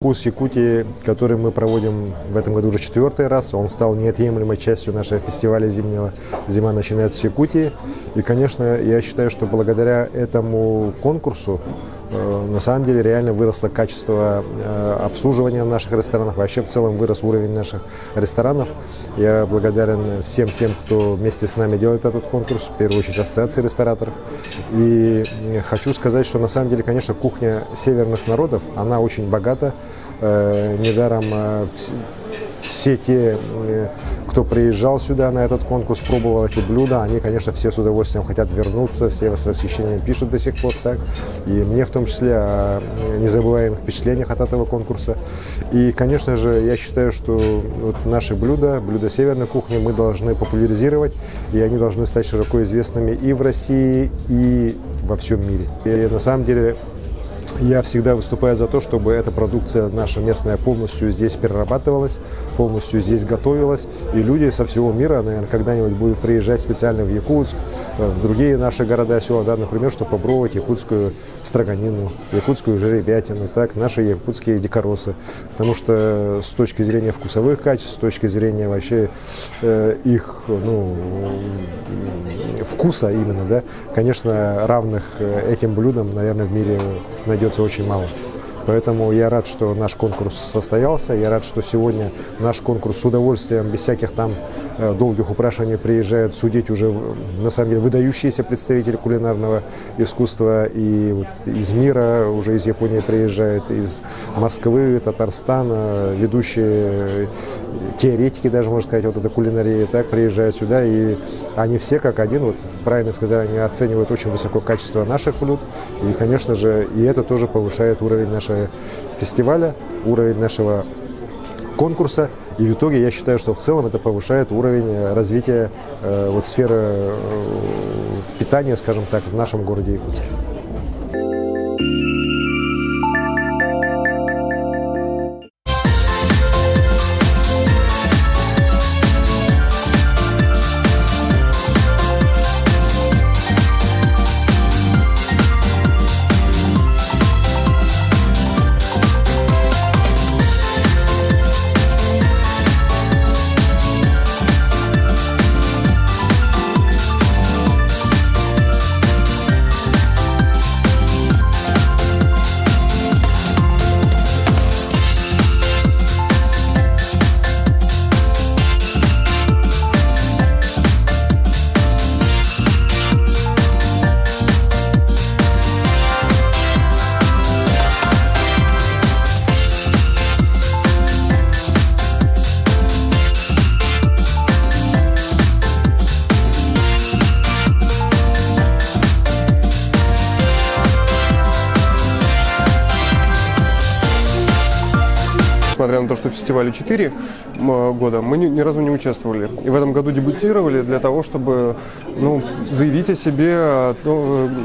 Вкус Якутии, который мы проводим в этом году уже 4-й раз, он стал неотъемлемой частью нашего фестиваля зимнего. Зима начинается с Якутии. И, конечно, я считаю, что благодаря этому конкурсу на самом деле реально выросло качество обслуживания в наших ресторанах, вообще в целом вырос уровень наших ресторанов. Я благодарен всем тем, кто вместе с нами делает этот конкурс, в первую очередь ассоциации рестораторов. И хочу сказать, что на самом деле, конечно, кухня северных народов, она очень богата. Недаром все те, кто приезжал сюда на этот конкурс, пробовал эти блюда, они, конечно, все с удовольствием хотят вернуться, все с восхищением пишут до сих пор так. И мне в том числе о незабываемых впечатлениях от этого конкурса. И, конечно же, я считаю, что вот наши блюда северной кухни мы должны популяризировать, и они должны стать широко известными и в России, и во всем мире. И на самом деле я всегда выступаю за то, чтобы эта продукция наша местная полностью здесь перерабатывалась, полностью здесь готовилась. И люди со всего мира, наверное, когда-нибудь будут приезжать специально в Якутск, в другие наши города и села, да, например, чтобы попробовать якутскую строганину, якутскую жеребятину, так, наши якутские дикоросы. Потому что с точки зрения вкусовых качеств, с точки зрения вообще их вкуса именно, да, конечно, равных этим блюдам, наверное, в мире найдется очень мало. Поэтому я рад, что наш конкурс состоялся. Я рад, что сегодня наш конкурс с удовольствием, без всяких там долгих упрашиваний приезжают судить уже, на самом деле, выдающиеся представители кулинарного искусства и вот из мира, уже из Японии приезжают, из Москвы, Татарстана, ведущие теоретики, даже, можно сказать, вот этой кулинарии, так, приезжают сюда, и они все как один, вот правильно сказали, они оценивают очень высокое качество наших блюд, и, конечно же, и это тоже повышает уровень нашего фестиваля, уровень нашего конкурса, и в итоге я считаю, что в целом это повышает уровень развития вот сферы питания, скажем так, в нашем городе Якутске. Несмотря на то, что фестивалю 4 года, мы ни разу не участвовали. И в этом году дебютировали для того, чтобы заявить о себе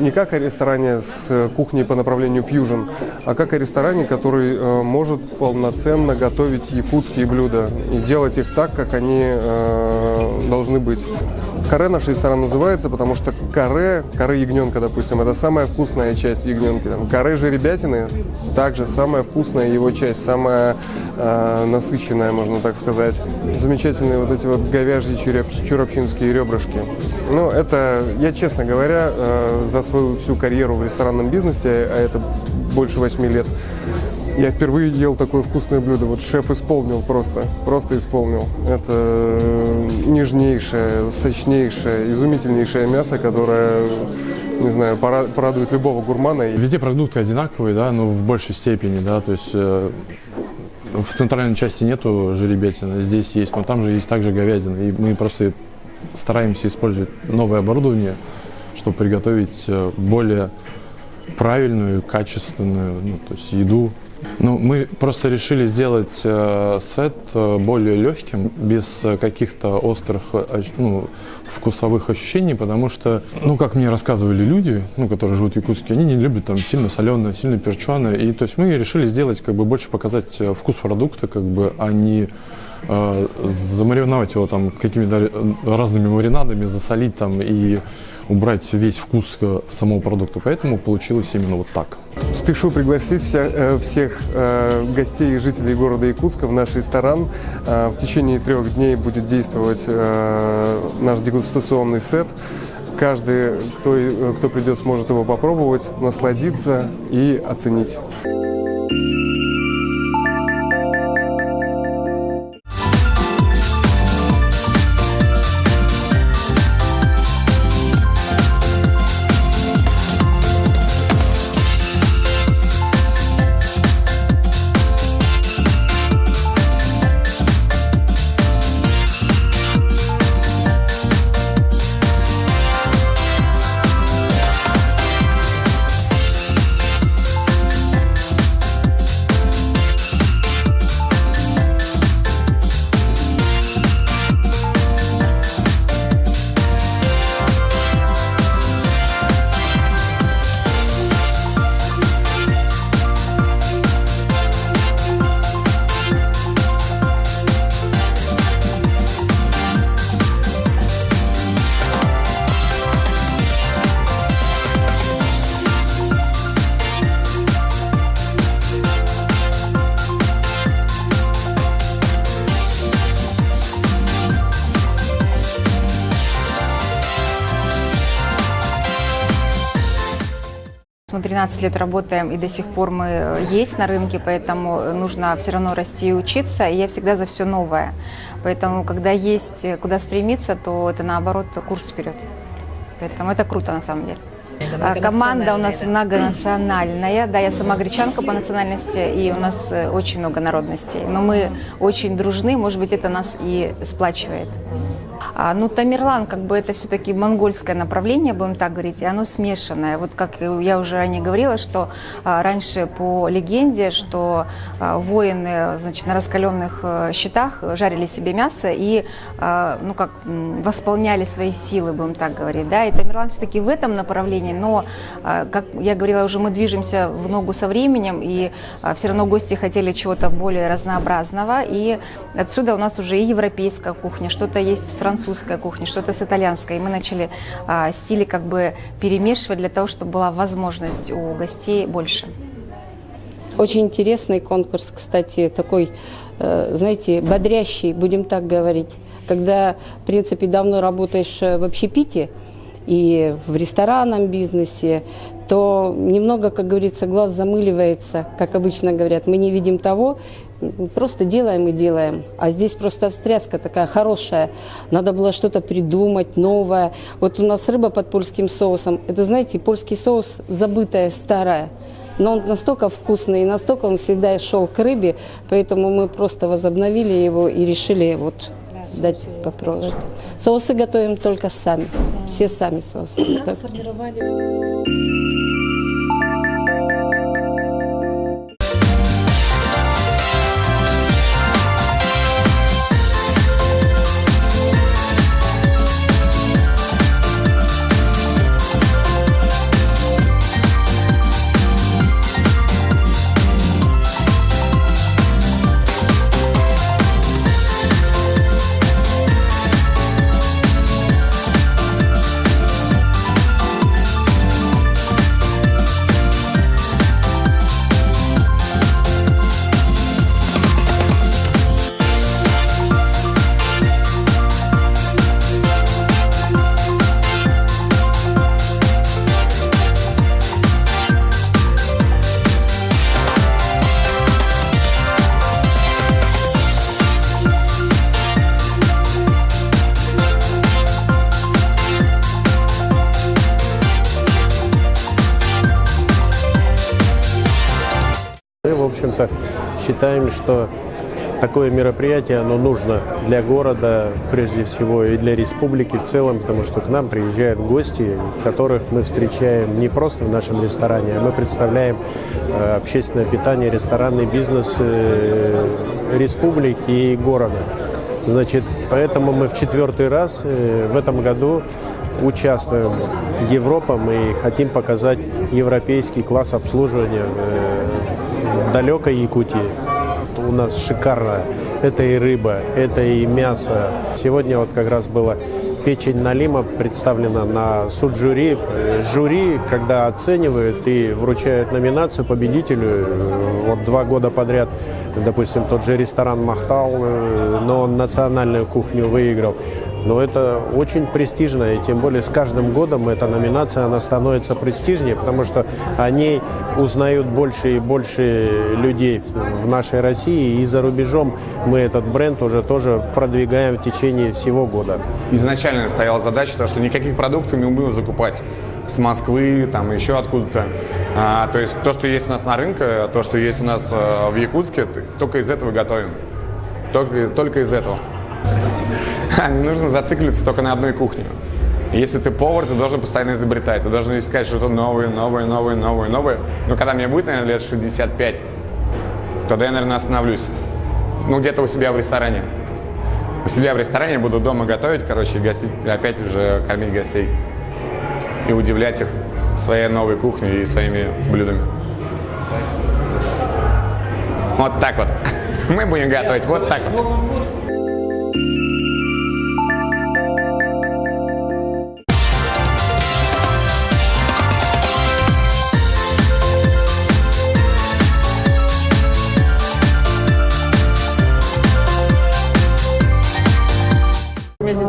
не как о ресторане с кухней по направлению фьюжн, а как о ресторане, который может полноценно готовить якутские блюда и делать их так, как они должны быть. Каре наш ресторан называется, потому что каре ягненка, допустим, это самая вкусная часть ягненки. Каре жеребятины также самая вкусная его часть, самая насыщенная, можно так сказать. Замечательные вот эти вот говяжьи чурапчинские ребрышки. Ну, это, я, честно говоря, за свою всю карьеру в ресторанном бизнесе, а это больше 8 лет, я впервые ел такое вкусное блюдо. Вот шеф исполнил просто исполнил. Это нежнейшее, сочнейшее, изумительнейшее мясо, которое, не знаю, порадует любого гурмана. Везде продукты одинаковые, да, но в большей степени, да, то есть в центральной части нету жеребятины, здесь есть, но там же есть также говядина, и мы просто стараемся использовать новое оборудование, чтобы приготовить более правильную, качественную, то есть еду. Мы просто решили сделать сет более легким, без каких-то острых вкусовых ощущений, потому что, как мне рассказывали люди, которые живут в Якутске, они не любят там сильно соленое, сильно перченое. И то есть мы решили сделать, больше показать вкус продукта, а не замариновать его там какими-то разными маринадами, засолить там и убрать весь вкус самого продукта. Поэтому получилось именно вот так. Спешу пригласить всех гостей и жителей города Якутска в наш ресторан. В течение 3 дней будет действовать наш дегустационный сет. Каждый, кто придет, сможет его попробовать, насладиться и оценить. Мы 13 лет работаем, и до сих пор мы есть на рынке, поэтому нужно все равно расти и учиться, и я всегда за все новое. Поэтому, когда есть куда стремиться, то это, наоборот, курс вперед. Поэтому это круто, на самом деле. Команда у нас многонациональная, да, я сама гречанка по национальности, и у нас очень много народностей. Но мы очень дружны, может быть, это нас и сплачивает. Ну, Тамерлан, как бы это все-таки монгольское направление, будем так говорить, и оно смешанное. Вот как я уже ранее говорила, что раньше по легенде, что воины, значит, на раскаленных щитах жарили себе мясо и, ну, как восполняли свои силы, будем так говорить, да. И Тамерлан все-таки в этом направлении, но, как я говорила уже, мы движемся в ногу со временем, и все равно гости хотели чего-то более разнообразного, и отсюда у нас уже и европейская кухня, что-то есть с французской кухни, что-то с итальянской. И мы начали стили как бы перемешивать для того, чтобы была возможность у гостей больше. Очень интересный конкурс, кстати, такой, знаете, бодрящий, будем так говорить. Когда, в принципе, давно работаешь в общепите и в ресторанном бизнесе, то немного, как говорится, глаз замыливается, как обычно говорят. Мы не видим того, просто делаем и делаем. А здесь просто встряска такая хорошая. Надо было что-то придумать, новое. Вот у нас рыба под польским соусом. Это, знаете, польский соус забытая, старая. Но он настолько вкусный, и настолько он всегда шел к рыбе, поэтому мы просто возобновили его и решили вот дать попробовать. Соусы готовим только сами. Все сами соусы готовим. Мы, в общем-то, считаем, что такое мероприятие, оно нужно для города, прежде всего, и для республики в целом, потому что к нам приезжают гости, которых мы встречаем не просто в нашем ресторане, а мы представляем общественное питание, ресторанный бизнес республики и города. Значит, поэтому мы в 4-й раз в этом году участвуем в Европе, мы хотим показать европейский класс обслуживания в далекой Якутии. У нас шикарно. Это и рыба, это и мясо. Сегодня вот как раз было печень налима представлена на суд жюри. Жюри, когда оценивают и вручают номинацию победителю, вот 2 года подряд, допустим, тот же ресторан Махтал, но он национальную кухню выиграл. Но это очень престижно, и тем более с каждым годом эта номинация, она становится престижнее, потому что о ней узнают больше и больше людей в нашей России, и за рубежом мы этот бренд уже тоже продвигаем в течение всего года. Изначально стояла задача, то, что никаких продуктов не будем закупать с Москвы, там еще откуда-то. То есть то, что есть у нас на рынке, то, что есть у нас в Якутске, только из этого готовим. Только из этого. Не нужно зацикливаться только на одной кухне. Если ты повар, ты должен постоянно изобретать, ты должен искать что-то новое. Но когда мне будет, наверное, лет 65, тогда я, наверное, остановлюсь. Ну, где-то у себя в ресторане. У себя в ресторане буду дома готовить, короче, и опять уже кормить гостей. И удивлять их своей новой кухней и своими блюдами. Вот так вот. Мы будем готовить вот так вот.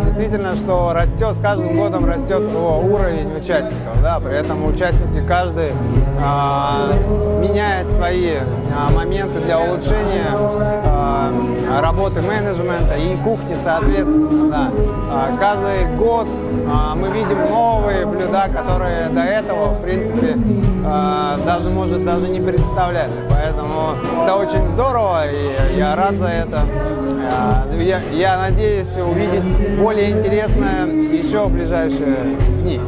Действительно, что растет, с каждым годом растет уровень участников, да, при этом участники каждый меняет свои моменты для улучшения работы менеджмента и кухни, соответственно, да. Каждый год мы видим новые блюда, которые до этого, в принципе, даже не представляли, поэтому это очень здорово, и я рад за это. Я надеюсь увидеть более интересное еще в ближайшие дни.